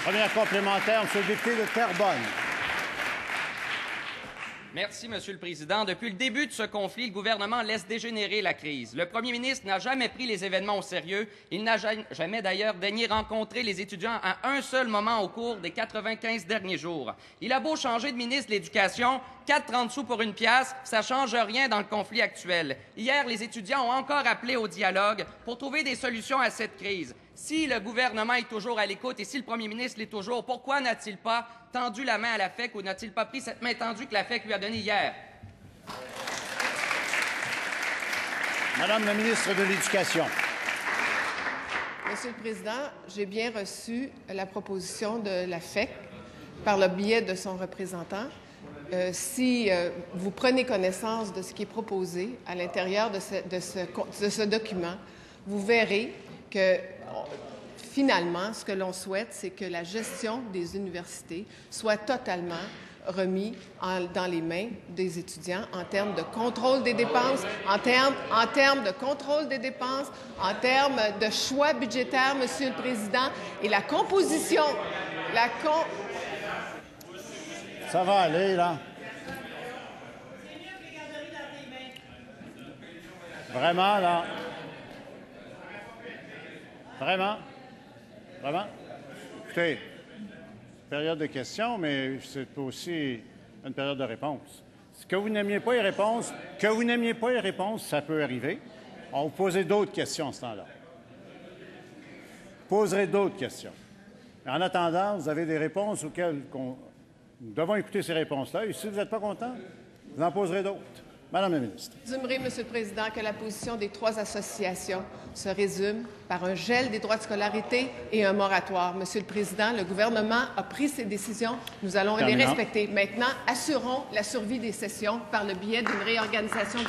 Première complémentaire, M. le député de Terrebonne. Merci, Monsieur le Président. Depuis le début de ce conflit, le gouvernement laisse dégénérer la crise. Le premier ministre n'a jamais pris les événements au sérieux. Il n'a jamais d'ailleurs daigné rencontrer les étudiants à un seul moment au cours des 95 derniers jours. Il a beau changer de ministre de l'Éducation, 4,30 sous pour une pièce, ça ne change rien dans le conflit actuel. Hier, les étudiants ont encore appelé au dialogue pour trouver des solutions à cette crise. Si le gouvernement est toujours à l'écoute et si le premier ministre l'est toujours, pourquoi n'a-t-il pas tendu la main à la FEC ou n'a-t-il pas pris cette main tendue que la FEC lui a donnée hier? Madame la ministre de l'Éducation. Monsieur le Président, j'ai bien reçu la proposition de la FEC par le biais de son représentant. Si vous prenez connaissance de ce qui est proposé à l'intérieur de ce document, vous verrez que finalement, ce que l'on souhaite, c'est que la gestion des universités soit totalement remise dans les mains des étudiants en termes de contrôle des dépenses, en termes de contrôle des dépenses, en termes de choix budgétaires, Monsieur le Président, et la composition, Ça va aller, là. Vraiment, là. Vraiment? Vraiment? Écoutez, période de questions, mais c'est aussi une période de réponse. Que vous n'aimiez pas les réponses, ça peut arriver. On va vous poser d'autres questions en ce temps-là. Vous poserez d'autres questions. En attendant, vous avez des réponses auxquelles nous devons écouter ces réponses-là. Et si vous n'êtes pas content, vous en poserez d'autres. Madame la ministre. Je présumerai, Monsieur le Président, que la position des trois associations se résume par un gel des droits de scolarité et un moratoire. Monsieur le Président, le gouvernement a pris ses décisions. Nous allons les respecter. Maintenant, assurons la survie des sessions par le biais d'une réorganisation du